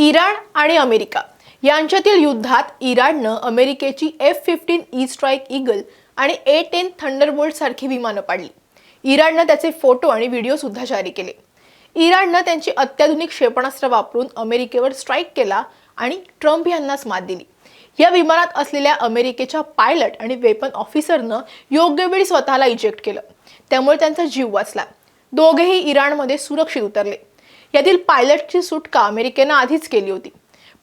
Iran आणि America यांच्यातील युद्धात इराणनं अमेरिकेची F-15E स्ट्राइक ईगल आणि A-10 थंडरबोल्ट सारखी विमानं पाडली। इराणनं त्याचे फोटो आणि व्हिडिओ सुद्धा जारी केले। इराणनं त्यांची अत्याधुनिक क्षेपणास्त्र वापरून अमेरिकेवर स्ट्राइक केला आणि ट्रम्प यांनाच मात दिली। या विमानात असलेल्या अमेरिकेच्या पायलट आणि वेपन ऑफिसरनं योग्य वेळी स्वतःला इजेक्ट केलं, त्यामुळे त्यांचा जीव वाचला। दोघेही इराणमध्ये सुरक्षित उतरले। यातील पायलटची सुटका अमेरिकेनं आधीच केली होती,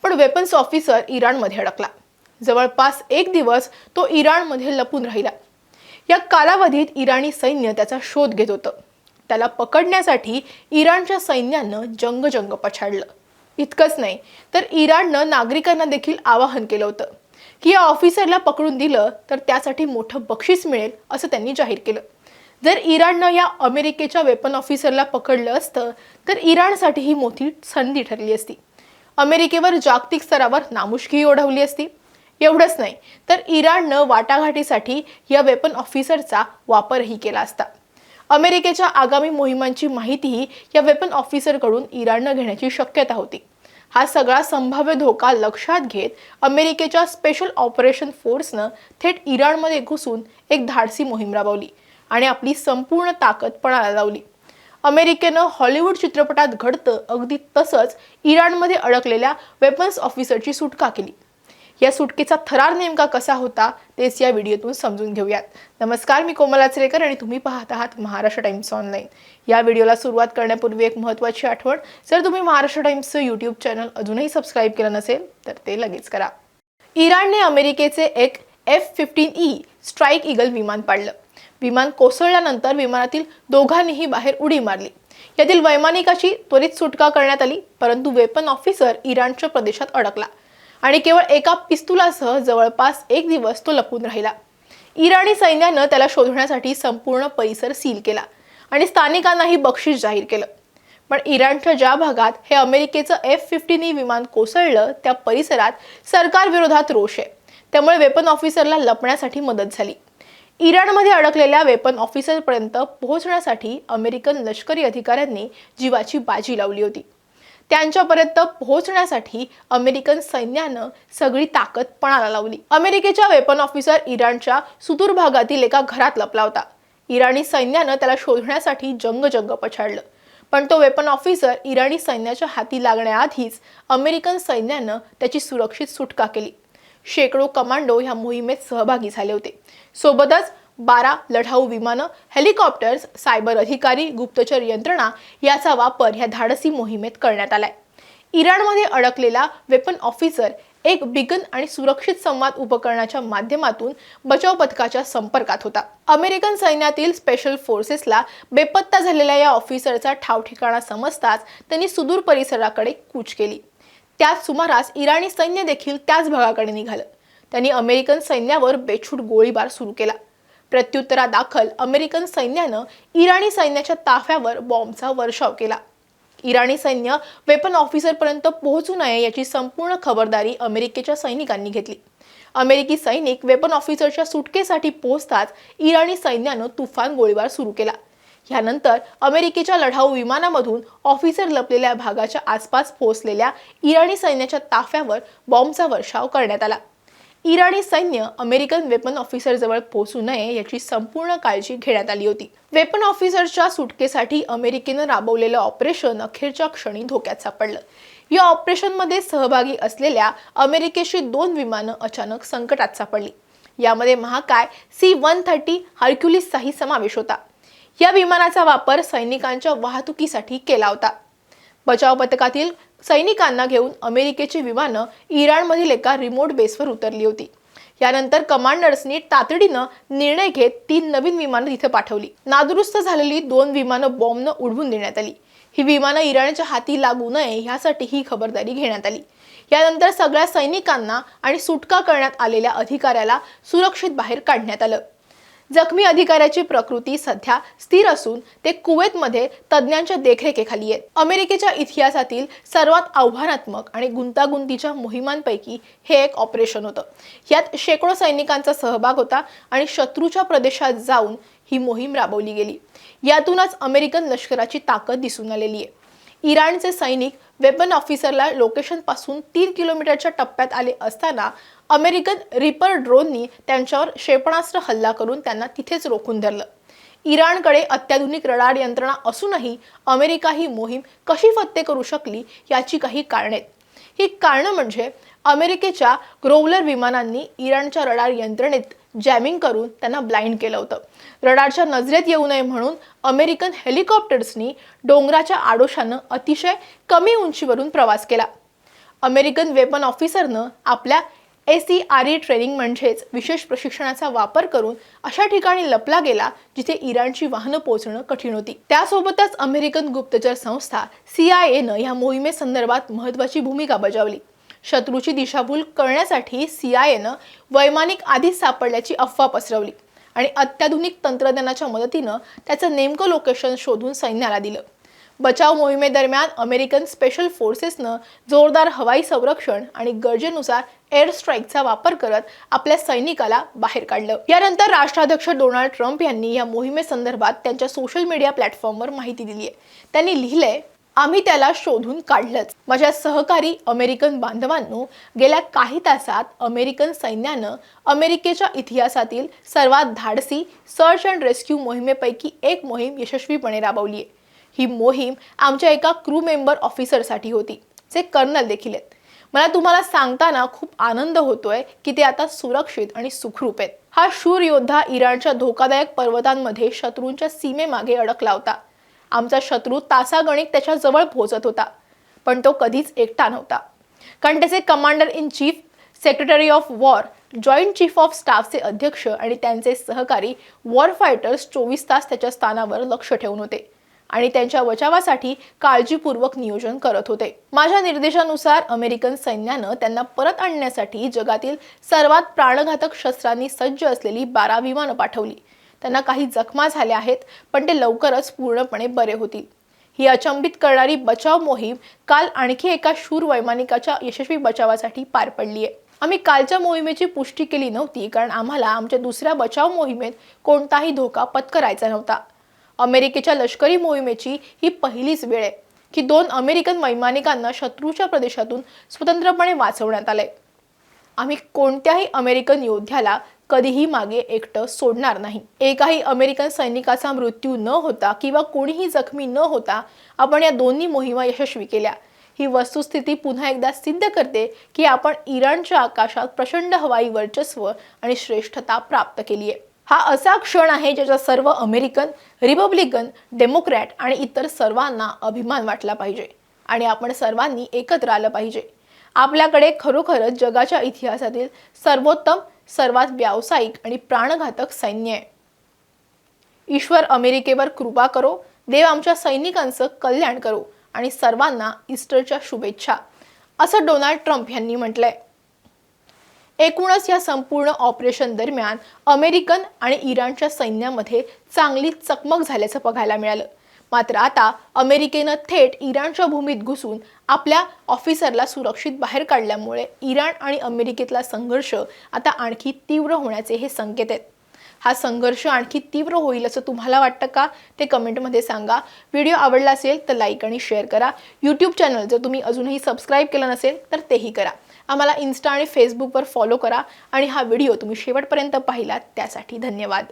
पण वेपन्स ऑफिसर इराणमध्ये अडकला। जवळपास 1 दिवस तो इराणमध्ये लपून राहिला। या कालावधीत इराणी सैन्य त्याचा शोध घेत होतं। त्याला पकडण्यासाठी इराणच्या सैन्यानं जंग पछाडलं। इतकंच नाही तर इराणनं नागरिकांना देखील आवाहन केलं होतं की या ऑफिसरला पकडून दिलं तर त्यासाठी मोठं बक्षीस मिळेल असं त्यांनी जाहीर केलं। जर इराणनं या अमेरिकेच्या वेपन ऑफिसरला पकडलं असतं तर इराणसाठी ही मोठी संधी ठरली असती। अमेरिकेवर जागतिक स्तरावर नामुष्की ओढवली असती। एवढंच नाही तर इराणनं वाटाघाटीसाठी या वेपन ऑफिसरचा वापरही केला असता। अमेरिकेच्या आगामी मोहिमांची माहितीही या वेपन ऑफिसरकडून इराणनं घेण्याची शक्यता होती। हा सगळा संभाव्य धोका लक्षात घेत अमेरिकेच्या स्पेशल ऑपरेशन फोर्सनं थेट इराणमध्ये घुसून एक धाडसी मोहीम राबवली आणि आपली संपूर्ण ताकद पणाला लावली। अमेरिकेनं हॉलिवूड चित्रपटात घडतं अगदी तसंच इराणमध्ये अडकलेल्या वेपन्स ऑफिसरची सुटका केली। या सुटकेचा थरार नेमका कसा होता तेच या व्हिडिओतून समजून घेऊयात। नमस्कार, मी कोमल आचरेकर आणि तुम्ही पाहत आहात महाराष्ट्र टाइम्स ऑनलाईन। या व्हिडिओला सुरुवात करण्यापूर्वी एक महत्त्वाची आठवण, जर तुम्ही महाराष्ट्र टाइम्सचं यूट्यूब चॅनल अजूनही सबस्क्राइब केलं नसेल तर ते लगेच करा। इराणने अमेरिकेचे एक F-15E स्ट्राइक ईगल विमान पाडलं। विमान कोसळल्यानंतर विमानातील दोघांनीही बाहेर उडी मारली। यातील वैमानिकाची त्वरित सुटका करण्यात आली, परंतु वेपन ऑफिसर इराणच्या प्रदेशात अडकला आणि केवळ एका पिस्तुलासह जवळपास 1 दिवस तो लपून राहिला। इराणी सैन्यानं त्याला शोधण्यासाठी संपूर्ण परिसर सील केला आणि स्थानिकांनाही बक्षीस जाहीर केलं। पण इराणच्या ज्या भागात हे अमेरिकेचं F-15E विमान कोसळलं त्या परिसरात सरकार विरोधात रोष आहे, त्यामुळे वेपन ऑफिसरला लपण्यासाठी मदत झाली। इराणमध्ये अडकलेल्या वेपन ऑफिसरपर्यंत पोहोचण्यासाठी अमेरिकन लष्करी अधिकाऱ्यांनी जीवाची बाजी लावली होती। त्यांच्यापर्यंत पोहोचण्यासाठी अमेरिकन सैन्यानं सगळी ताकद पणाला लावली। अमेरिकेचा वेपन ऑफिसर इराणच्या सुदूर भागातील एका घरात लपला होता। इराणी सैन्यानं त्याला शोधण्यासाठी जंग पछाडलं, पण तो वेपन ऑफिसर इराणी सैन्याच्या हाती लागण्याआधीच अमेरिकन सैन्यानं त्याची सुरक्षित सुटका केली। शेकडो कमांडो ह्या मोहिमेत सहभागी झाले होते। सोबतच 12 लढाऊ विमानं, हेलिकॉप्टर्स, सायबर अधिकारी, गुप्तचर यंत्रणा याचा वापर ह्या धाडसी मोहिमेत करण्यात आलाय। इराणमध्ये अडकलेला वेपन ऑफिसर एक बिगन आणि सुरक्षित संवाद उपकरणाच्या माध्यमातून बचाव पथकाच्या संपर्कात होता। अमेरिकन सैन्यातील स्पेशल फोर्सेसला बेपत्ता झालेल्या या ऑफिसरचा ठावठिकाणा समजताच त्यांनी सुदूर परिसराकडे कूच केली। त्याच सुमारास इराणी सैन्य देखील त्याच भागाकडे निघालं। त्यांनी अमेरिकन सैन्यावर बेछूट गोळीबार सुरू केला। प्रत्युत्तरादाखल अमेरिकन सैन्यानं इराणी सैन्याच्या ताफ्यावर बॉम्बचा वर्षाव केला। इराणी सैन्य वेपन ऑफिसरपर्यंत पोहोचू नये याची संपूर्ण खबरदारी अमेरिकेच्या सैनिकांनी घेतली। अमेरिकी सैनिक वेपन ऑफिसरच्या सुटकेसाठी पोहोचताच इराणी सैन्यानं तुफान गोळीबार सुरू केला। यानंतर अमेरिकेच्या लढाऊ विमानामधून ऑफिसर लपलेल्या भागाच्या आसपास पोहोचलेल्या इराणी सैन्याच्या ताफ्यावर बॉम्बचा वर्षाव करण्यात आला। इराणी सैन्य अमेरिकन वेपन ऑफिसर जवळ पोहोचू नये याची संपूर्ण काळजी घेण्यात आली होती। वेपन ऑफिसरच्या सुटकेसाठी अमेरिकेनं राबवलेलं ऑपरेशन अखेरच्या क्षणी धोक्यात सापडलं। या ऑपरेशनमध्ये सहभागी असलेल्या अमेरिकेची 2 विमानं अचानक संकटात सापडली। यामध्ये महाकाय C-130 हर्क्युलिसचाही समावेश होता। या विमानाचा वापर सैनिकांच्या वाहतुकीसाठी केला होता। बचाव पथकातील सैनिकांना घेऊन अमेरिकेची विमानं इराणमधील एका रिमोट बेसवर उतरली होती। यानंतर कमांडर्सनी तातडीनं निर्णय घेत 3 नवीन विमानं तिथे पाठवली। नादुरुस्त झालेली 2 विमानं बॉम्बनं उडवून देण्यात आली। ही विमानं इराणच्या हाती लागू नये यासाठी ही खबरदारी घेण्यात आली। यानंतर सगळ्या सैनिकांना आणि सुटका करण्यात आलेल्या अधिकाऱ्याला सुरक्षित बाहेर काढण्यात आलं। जखमी अधिकाऱ्याची प्रकृती सध्या स्थिर असून ते कुवेतमध्ये तज्ञांच्या देखरेखीखाली आहेत। अमेरिकेच्या इतिहासातील सर्वात आव्हानात्मक आणि गुंतागुंतीच्या मोहिमांपैकी हे एक ऑपरेशन होतं। यात शेकडो सैनिकांचा सहभाग होता आणि शत्रूच्या प्रदेशात जाऊन ही मोहीम राबवली गेली। यातूनच अमेरिकन लष्कराची ताकद दिसून आलेली आहे। इराणचे सैनिक वेपन ऑफिसरला लोकेशनपासून 3 किलोमीटरच्या टप्प्यात आले असताना अमेरिकन रिपर ड्रोननी त्यांच्यावर क्षेपणास्त्र हल्ला करून त्यांना तिथेच रोखून धरलं. इराणकडे अत्याधुनिक रडार यंत्रणा असूनही अमेरिका ही मोहीम कशी फत्ते करू शकली याची काही कारणे आहेत. ही कारणं म्हणजे अमेरिकेच्या ग्रोव्हलर विमानांनी इराणच्या रडार यंत्रणेत जॅमिंग करून त्यांना ब्लाइंड केलं होतं. रडारच्या नजरेत येऊ नये म्हणून अमेरिकन हेलिकॉप्टर्सनी डोंगराच्या आडोशानं अतिशय कमी उंचीवरून प्रवास केला. अमेरिकन वेपन ऑफिसरनं आपल्या ACRE ट्रेनिंग म्हणजेच विशेष प्रशिक्षणाचा वापर करून अशा ठिकाणी लपला गेला जिथे इराणची वाहनं पोहोचणं कठीण होती. त्यासोबतच अमेरिकन गुप्तचर संस्था CIAनं या मोहिमेसंदर्भात महत्त्वाची भूमिका बजावली. शत्रूची दिशाभूल करण्यासाठी CIAनं वैमानिक आधीच सापडल्याची अफवा पसरवली आणि अत्याधुनिक तंत्रज्ञानाच्या मदतीनं त्याचं नेमकं लोकेशन शोधून सैन्याला दिलं. बचाव मोहिमेदरम्यान अमेरिकन स्पेशल फोर्सेसनं जोरदार हवाई संरक्षण आणि गरजेनुसार एअर स्ट्राईकचा वापर करत आपल्या सैनिकाला बाहेर काढलं. यानंतर राष्ट्राध्यक्ष डोनाल्ड ट्रम्प यांनी या मोहिमेसंदर्भात त्यांच्या सोशल मीडिया प्लॅटफॉर्मवर माहिती दिली आहे. त्यांनी लिहिलंय, आम्ही त्याला शोधून काढलंच. माझ्या सहकारी अमेरिकन बांधवांनो, गेल्या काही तासात अमेरिकन सैन्यानं अमेरिकेच्या इतिहासातील सर्वात धाडसी सर्च अँड रेस्क्यू मोहिमेपैकी एक मोहीम यशस्वीपणे राबवली आहे. ही मोहीम आमच्या एका क्रू मेंबर ऑफिसरसाठी होती, जे कर्नल देखील आहेत. मला तुम्हाला सांगताना खूप आनंद होतोय की ते आता सुरक्षित आणि सुखरूप आहेत. हा शूर योद्धा इराणच्या धोकादायक पर्वतांमध्ये शत्रूंच्या सीमेमागे अडकला होता. आमचा शत्रू तासागणिक त्याच्या जवळ पोहोचत होता, पण तो कधीच एकटा नव्हता. कारण त्याचे commander in chief, secretary of war, joint chief of स्टाफचे अध्यक्ष आणि त्यांचे सहकारी वॉर फायटर्स 24 तास त्याच्या स्थानावर लक्ष ठेवून होते आणि त्यांच्या बचावासाठी काळजीपूर्वक नियोजन करत होते. माझ्या निर्देशानुसार अमेरिकन सैन्यानं त्यांना परत आणण्यासाठी जगातील सर्वात प्राणघातक शस्त्रांनी सज्ज असलेली 12 विमानं पाठवली. त्यांना काही जखमा झाल्या आहेत, पण ते लवकरच पूर्णपणे बरे होतील. ही अचंबित करणारी बचाव मोहीम काल आणखी एका शूर वैमानिकाच्या यशस्वी बचावासाठी पार पडली आहे. आम्ही कालच्या मोहिमेची पुष्टी केली नव्हती कारण आम्हाला आमच्या दुसऱ्या बचाव मोहिमेत कोणताही धोका पत्करायचा नव्हता. अमेरिकेच्या लष्करी मोहिमेची ही पहिलीच वेळ आहे की 2 अमेरिकन वैमानिकांना शत्रूच्या प्रदेशातून स्वतंत्रपणे वाचवण्यात आलंय. आम्ही कोणत्याही अमेरिकन योद्ध्याला कधीही मागे एकटं सोडणार नाही. एकाही अमेरिकन सैनिकाचा मृत्यू न होता किंवा कोणीही जखमी न होता आपण या दोन्ही मोहिमा यशस्वी केल्या. ही वस्तुस्थिती पुन्हा एकदा सिद्ध करते की आपण इराणच्या आकाशात प्रचंड हवाई वर्चस्व आणि श्रेष्ठता प्राप्त केली आहे. हा असा क्षण आहे ज्याचा सर्व अमेरिकन, रिपब्लिकन, डेमोक्रॅट आणि इतर सर्वांना अभिमान वाटला पाहिजे आणि आपण सर्वांनी एकत्र आलं पाहिजे. आपल्याकडे खरोखरच जगाच्या इतिहासातील सर्वोत्तम, सर्वात व्यावसायिक आणि प्राणघातक सैन्य आहे. ईश्वर अमेरिकेवर कृपा करो, देव आमच्या सैनिकांचं कल्याण करो आणि सर्वांना ईस्टरच्या शुभेच्छा, असं डोनाल्ड ट्रम्प यांनी म्हटलंय. एकूणच या संपूर्ण ऑपरेशन दरम्यान अमेरिकन आणि इराणच्या सैन्यामध्ये चांगली चकमक झाल्याचं बघायला मिळालं. मात्र आता अमेरिकेनं थेट इराणच्या भूमीत घुसून आपल्या ऑफिसरला सुरक्षित बाहेर काढल्यामुळे इराण आणि अमेरिकेतला संघर्ष आता आणखी तीव्र होण्याचे हे संकेत आहेत. हा संघर्ष आणखी तीव्र होईल असं तुम्हाला वाटतं का, ते कमेंटमध्ये सांगा. व्हिडिओ आवडला असेल तर लाईक आणि शेअर करा. यूट्यूब चॅनल जर तुम्ही अजूनही सबस्क्राईब केलं नसेल तर तेही करा. आम्हाला इन्स्टा आणि फेसबुकवर फॉलो करा आणि हा व्हिडिओ तुम्ही शेवटपर्यंत पाहिलात त्यासाठी धन्यवाद.